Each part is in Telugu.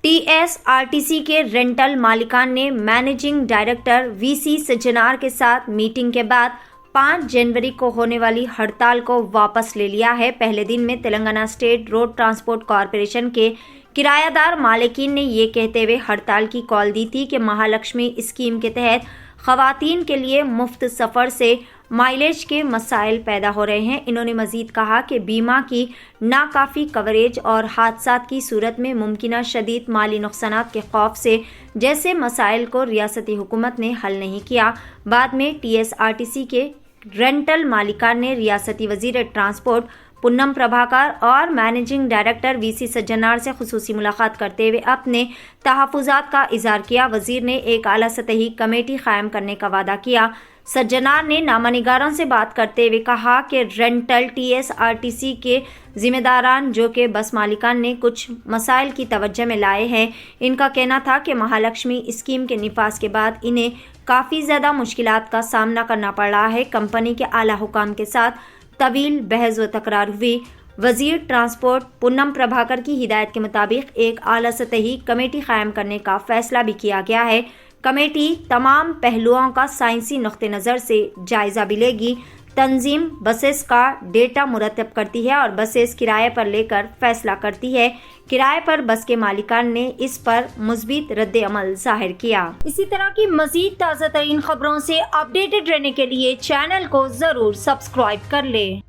टीएसआरटीसी के रेंटल मालिकान ने मैनेजिंग डायरेक्टर वीसी सज्जनार के साथ मीटिंग के बाद 5 जनवरी को होने वाली हड़ताल को वापस ले लिया है। पहले दिन में Telangana state road transport corporation के किरायादार मालिकीन ने ये कहते हुए हड़ताल की कॉल दी थी कि महालक्ष्मी स्कीम के तहत खवातीन के लिए मुफ्त सफ़र से माइलेज के मसाइल पैदा हो रहे हैं। इन्होंने मजीद कहा कि बीमा की नाकाफ़ी कवरेज और हादसात की सूरत में मुमकिन शदीद माली नुकसानात के खौफ से जैसे मसाइल को रियासती हुकूमत ने हल नहीं किया। बाद में टीएसआरटीसी के रेंटल मालिकान ने रियासती वजीर ट्रांसपोर्ट पुन्नम प्रभाकर और मैनेजिंग डायरेक्टर वीसी सज्जनार से खुसूसी मुलाकात करते हुए अपने तहफ़्फ़ुज़ात का इज़हार किया। वजीर ने एक आला सतही कमेटी कायम करने का वादा किया। सज्जनार ने नामानिगारों से बात करते हुए कहा कि रेंटल टीएसआरटीसी के जिम्मेदारान जो कि बस मालिकान ने कुछ मसाइल की तवज्जो में लाए हैं। इनका कहना था कि महालक्ष्मी स्कीम के निफाज के बाद इन्हें काफ़ी ज़्यादा मुश्किलात का सामना करना पड़ रहा है। कंपनी के आला हुकाम के साथ तवील बहस व तकरार हुई। वजीर ट्रांसपोर्ट पुन्नम प्रभाकर की हिदायत के मुताबिक एक आला सतही कमेटी कायम करने का फैसला भी किया गया है। कमेटी तमाम पहलुओं का साइंसी नुक्ते नज़र से जायज़ा भी लेगी। तंजीम बसेस का डेटा मुरतब करती है और बसेस किराए पर लेकर फैसला करती है। किराए पर बस के मालिकान ने इस पर मुस्बित रद्द अमल जाहिर किया। इसी तरह की मजीद ताज़ा तरीन खबरों से अपडेटेड रहने के लिए चैनल को जरूर सब्सक्राइब कर ले।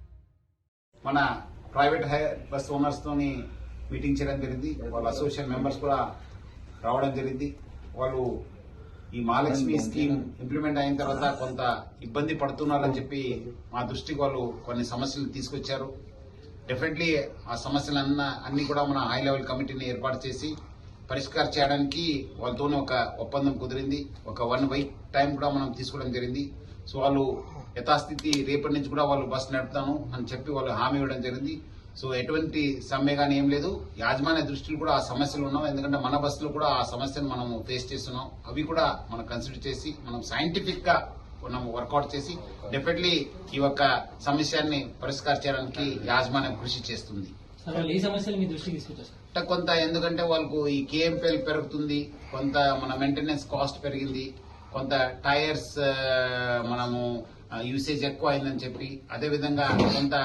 మన ప్రైవేట్ బస్ ఓనర్స్ తోని మీటింగ్ చేయడం జరిగింది. వాళ్ళ అసోసియేషన్ మెంబర్స్ కూడా రావడం జరిగింది. వాళ్ళు ఈ మహాలక్ష్మి స్కీమ్ ఇంప్లిమెంట్ అయిన తర్వాత కొంత ఇబ్బంది పడుతున్నారని చెప్పి మా దృష్టికి వాళ్ళు కొన్ని సమస్యలు తీసుకొచ్చారు. డెఫినెట్లీ ఆ సమస్యలన్నీ కూడా మన హై లెవెల్ కమిటీని ఏర్పాటు చేసి పరిష్కారం చేయడానికి వాళ్ళతోనే ఒక ఒప్పందం కుదిరింది. ఒక 1 వీక్ టైం కూడా మనం తీసుకోవడం జరిగింది. సో వాళ్ళు యథాస్థితి రేపటి నుంచి కూడా వాళ్ళు బస్సు నడుపుతాను అని చెప్పి వాళ్ళు హామీ ఇవ్వడం జరిగింది. సో ఎటువంటి సమ్మె కానీ ఏం లేదు. యాజమాన్య దృష్టిలో కూడా ఆ సమస్యలు ఉన్నాం. ఎందుకంటే మన బస్సులో కూడా ఆ సమస్యను మనం ఫేస్ చేస్తున్నాం. అవి కూడా మనం కన్సిడర్ చేసి మనం సైంటిఫిక్ గా మనం వర్కౌట్ చేసి డెఫినెట్లీ ఈ యొక్క సమస్యని పరిష్కారం చేయడానికి యాజమాన్యం కృషి చేస్తుంది. కొంత ఎందుకంటే వాళ్ళకు ఈ కేఎంపీఎల్ పెరుగుతుంది, కొంత మన మెయింటెనెన్స్ కాస్ట్ పెరిగింది, కొంత టైర్స్ మనము యూసేజ్ ఎక్కువ అయిందని చెప్పి, అదేవిధంగా కొంత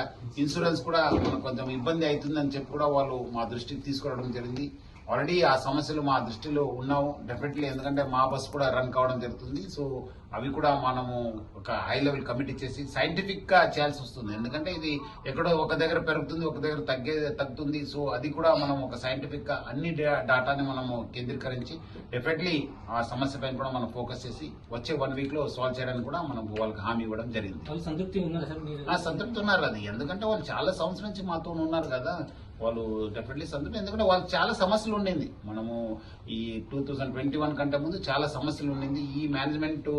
ఇన్సూరెన్స్ కూడా మనకు కొంచెం ఇబ్బంది అవుతుందని చెప్పి కూడా వాళ్ళు మా దృష్టికి తీసుకురావడం జరిగింది. ఆల్రెడీ ఆ సమస్యలు మా దృష్టిలో ఉన్నావు డెఫినెట్లీ, ఎందుకంటే మా బస్ కూడా రన్ కావడం జరుగుతుంది. సో అవి కూడా మనము ఒక హై లెవెల్ కమిటీ చేసి సైంటిఫిక్ గా చేయాల్సి వస్తుంది. ఎందుకంటే ఇది ఎక్కడో ఒక దగ్గర పెరుగుతుంది, ఒక దగ్గర తగ్గుతుంది. సో అది కూడా మనం ఒక సైంటిఫిక్ గా అన్ని డాటాని మనము కేంద్రీకరించి డెఫినెట్లీ ఆ సమస్య పైన కూడా మనం ఫోకస్ చేసి వచ్చే 1 వీక్ లో సాల్వ్ చేయడానికి కూడా మనం వాళ్ళకి హామీ ఇవ్వడం జరిగింది. సంతృప్తి ఉన్నారు. అది ఎందుకంటే వాళ్ళు చాలా సంవత్సరం నుంచి మాతో ఉన్నారు కదా, వాళ్ళు డెఫినెట్లీ సంతృప్తి. ఎందుకంటే వాళ్ళకి చాలా సమస్యలు ఉండింది. మనము ఈ 2021 కంటే ముందు చాలా సమస్యలు ఉండింది. ఈ మేనేజ్మెంట్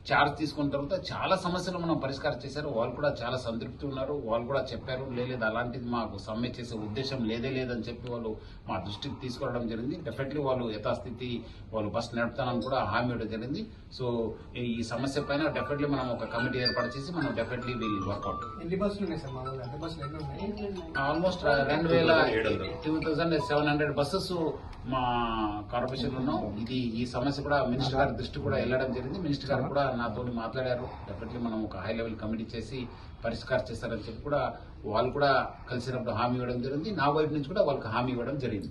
చార్జ్ తీసుకున్న తర్వాత చాలా సమస్యలు మనం పరిష్కారం చేశారు. వాళ్ళు కూడా చాలా సంతృప్తి ఉన్నారు. వాళ్ళు కూడా చెప్పారు, లేదు అలాంటిది మాకు సమ్మె చేసే ఉద్దేశం లేదని చెప్పి వాళ్ళు మా దృష్టికి తీసుకురావడం జరిగింది. డెఫినెట్లీ వాళ్ళు యథాస్థితి వాళ్ళు బస్ నడుపుతానని కూడా హామీ ఇవ్వడం జరిగింది. సో ఈ సమస్య పైన డెఫినెట్లీ మనం ఒక కమిటీ ఏర్పాటు చేసి మనం definitely will work out. Almost 2700 buses మా కార్పొరేషన్ లో ఉన్నాం. ఇది ఈ సమస్య కూడా మినిస్టర్ గారి దృష్టి కూడా వెళ్ళడం జరిగింది. మినిస్టర్ గారు కూడా నాతో మాట్లాడారు. డెఫినెట్లీ మనం ఒక హై లెవెల్ కమిటీ చేసి పరిష్కారం చేస్తారని చెప్పి కూడా వాళ్ళు కూడా కలిసినప్పుడు హామీ ఇవ్వడం జరిగింది. నా వైపు నుంచి కూడా వాళ్ళకి హామీ ఇవ్వడం జరిగింది.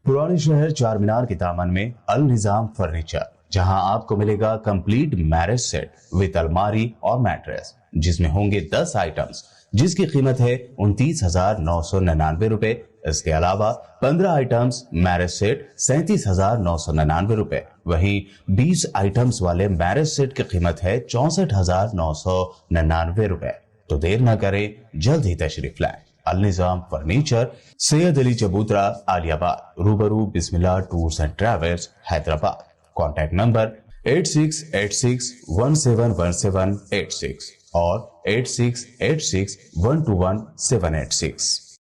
पुराने शहर चार मीनार के दामन में अल निजाम फर्नीचर, जहां आपको मिलेगा कंप्लीट मैरिज सेट विद अलमारी और मैट्रेस, जिसमें होंगे 10 आइटम्स, जिसकी कीमत है 29,999 रुपए। इसके अलावा 15 आइटम्स मैरिज सेट 37,999 रुपए। वहीं 20 आइटम्स वाले मैरिज सेट की कीमत है 64,999 रुपए। तो देर न करें, जल्द ही तशरीफ लाएं। अल निजाम फर्नीचर, सैयद अली चबूतरा, आलियाबाद, रूबरू Bismillah tours and travels, Hyderabad. Contact number 8686171786 और 8686121786।